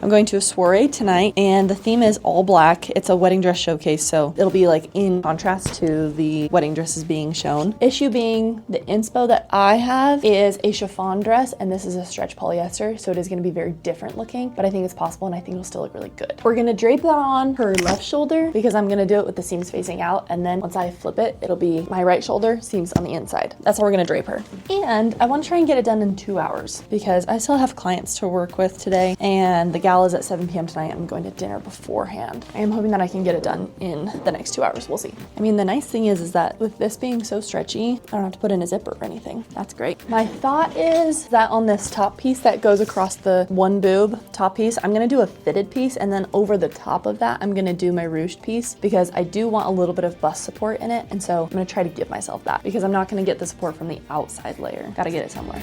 I'm going to a soirée tonight, and the theme is all black. It's a wedding dress showcase, so it'll be like in contrast to the wedding dresses being shown. Issue being the inspo that I have is a chiffon dress, and this is a stretch polyester, so it is going to be very different looking, but I think it's possible, and I think it'll still look really good. We're going to drape that on her left shoulder because I'm going to do it with the seams facing out, and then once I flip it, it'll be my right shoulder, seams on the inside. That's how we're going to drape her. And I want to try and get it done in 2 hours because I still have clients to work with today, and the gala is at 7 p.m. tonight. I'm going to dinner beforehand. I am hoping that I can get it done in the next 2 hours. We'll see. I mean, the nice thing is that with this being so stretchy, I don't have to put in a zipper or anything. That's great. My thought is that on this top piece that goes across the one boob top piece, I'm going to do a fitted piece, and then over the top of that, I'm going to do my ruched piece because I do want a little bit of bust support in it. And so I'm going to try to give myself that because I'm not going to get the support from the outside layer. Got to get it somewhere.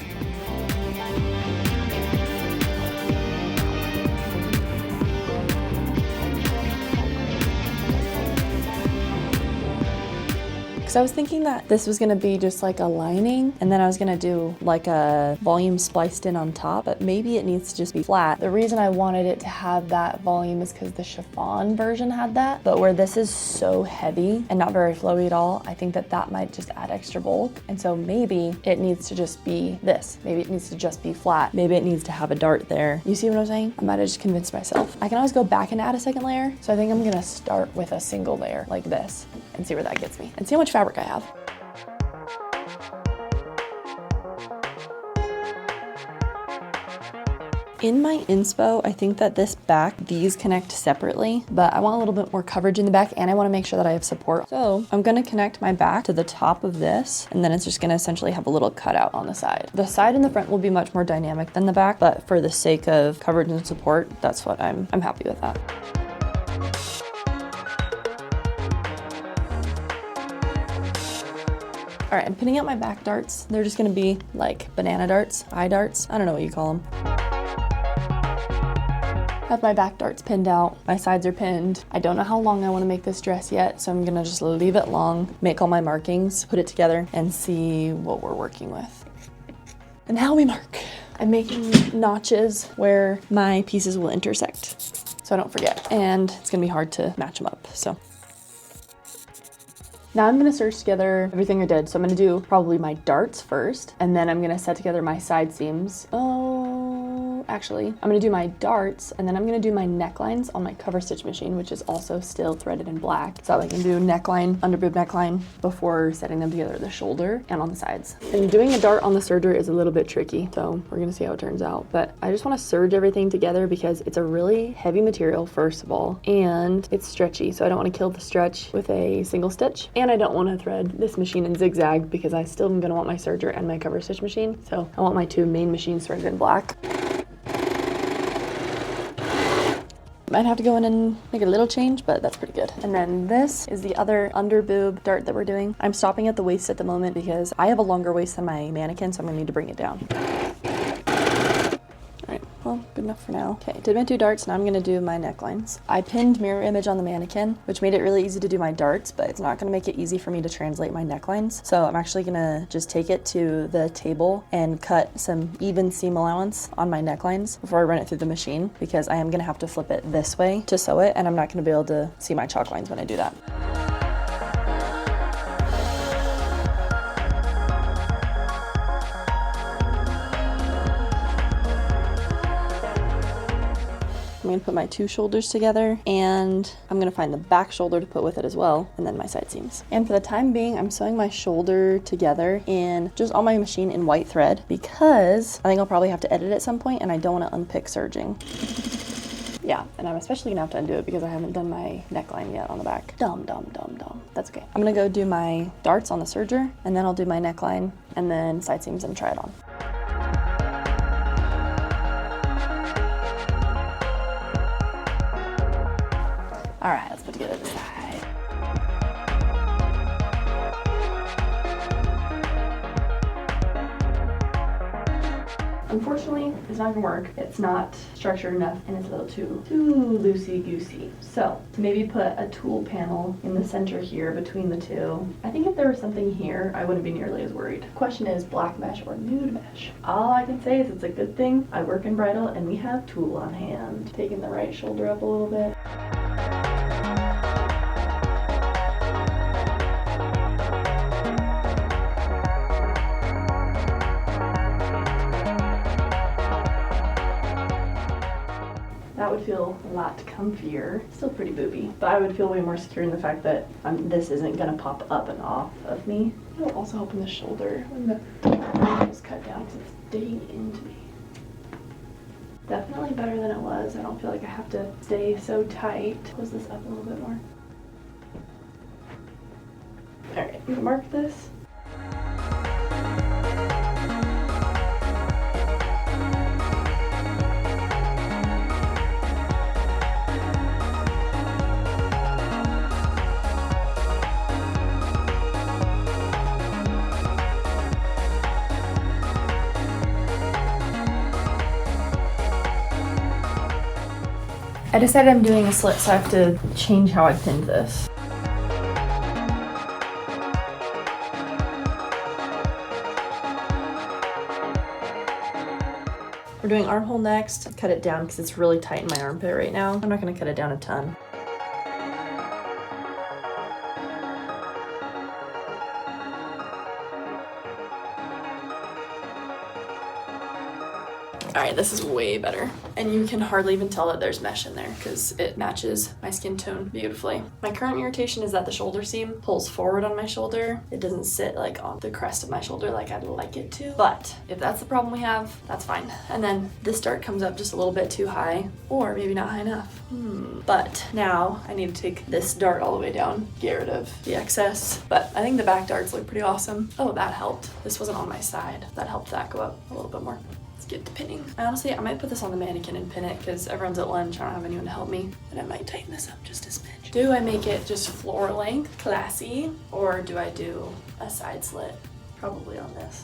So I was thinking that this was gonna be just like a lining, and then I was gonna do like a volume spliced in on top, but maybe it needs to just be flat. The reason I wanted it to have that volume is because the chiffon version had that, but where this is so heavy and not very flowy at all, I think that that might just add extra bulk. And so maybe it needs to just be this. Maybe it needs to just be flat. Maybe it needs to have a dart there. You see what I'm saying? I might have just convinced myself. I can always go back and add a second layer. So I think I'm gonna start with a single layer like this and see where that gets me and see how much fabric I have. In my inspo, I think that this back, these connect separately, but I want a little bit more coverage in the back, and I want to make sure that I have support. So I'm going to connect my back to the top of this, and then it's just going to essentially have a little cutout on the side. The side and the front will be much more dynamic than the back, but for the sake of coverage and support, that's what I'm happy with that. All right, I'm pinning out my back darts. They're just gonna be like banana darts, eye darts. I don't know what you call them. I have my back darts pinned out. My sides are pinned. I don't know how long I wanna make this dress yet, so I'm gonna just leave it long, make all my markings, put it together, and see what we're working with. And how we mark. I'm making notches where my pieces will intersect, so I don't forget. And it's gonna be hard to match them up, so. Now I'm gonna serge together everything I did. So I'm gonna do probably my darts first, and then I'm gonna set together my side seams. Actually, I'm gonna do my darts, and then I'm gonna do my necklines on my cover stitch machine, which is also still threaded in black. So I can do neckline, under boob neckline, before setting them together at the shoulder and on the sides. And doing a dart on the serger is a little bit tricky, so we're gonna see how it turns out. But I just wanna serge everything together because it's a really heavy material, first of all, and it's stretchy, so I don't wanna kill the stretch with a single stitch. And I don't wanna thread this machine in zigzag because I still am gonna want my serger and my cover stitch machine. So I want my two main machines threaded in black. Might have to go in and make a little change, but that's pretty good. And then this is the other under boob dart that we're doing. I'm stopping at the waist at the moment because I have a longer waist than my mannequin, so I'm gonna need to bring it down. All right, well, good enough for now. Okay, did my two darts, now I'm gonna do my necklines. I pinned mirror image on the mannequin, which made it really easy to do my darts, but it's not gonna make it easy for me to translate my necklines. So I'm actually gonna just take it to the table and cut some even seam allowance on my necklines before I run it through the machine, because I am gonna have to flip it this way to sew it, and I'm not gonna be able to see my chalk lines when I do that. I'm gonna put my two shoulders together, and I'm gonna find the back shoulder to put with it as well, and then my side seams. And for the time being, I'm sewing my shoulder together in just on my machine in white thread because I think I'll probably have to edit at some point, and I don't wanna unpick serging. Yeah, and I'm especially gonna have to undo it because I haven't done my neckline yet on the back. Dumb. That's okay. I'm gonna go do my darts on the serger, and then I'll do my neckline, and then side seams and try it on. All right, let's put together the side. unfortunately, it's not gonna work. It's not structured enough and it's a little too loosey-goosey. So to maybe put a tool panel in the center here between the two. I think if there was something here, I wouldn't be nearly as worried. Question is black mesh or nude mesh? All I can say is it's a good thing I work in bridal and we have tool on hand. Taking the right shoulder up a little bit. That would feel a lot comfier. Still pretty booby, but I would feel way more secure in the fact that this isn't gonna pop up and off of me. It'll also help in the shoulder when the is cut down because it's digging into me. Definitely better than it was. I don't feel like I have to stay so tight. Close this up a little bit more. All right, I'm gonna mark this. I decided I'm doing a slit, so I have to change how I pinned this. We're doing armhole next. Cut it down because it's really tight in my armpit right now. I'm not gonna cut it down a ton. All right, this is way better. And you can hardly even tell that there's mesh in there because it matches my skin tone beautifully. My current irritation is that the shoulder seam pulls forward on my shoulder. It doesn't sit like on the crest of my shoulder like I'd like it to. But if that's the problem we have, that's fine. And then this dart comes up just a little bit too high, or maybe not high enough. But now I need to take this dart all the way down, get rid of the excess. But I think the back darts look pretty awesome. Oh, that helped. This wasn't on my side. That helped that go up a little bit more. Get to pinning. Honestly, I might put this on the mannequin and pin it because everyone's at lunch. I don't have anyone to help me. And I might tighten this up just a smidge. Do I make it just floor length, classy, or do I do a side slit? Probably on this.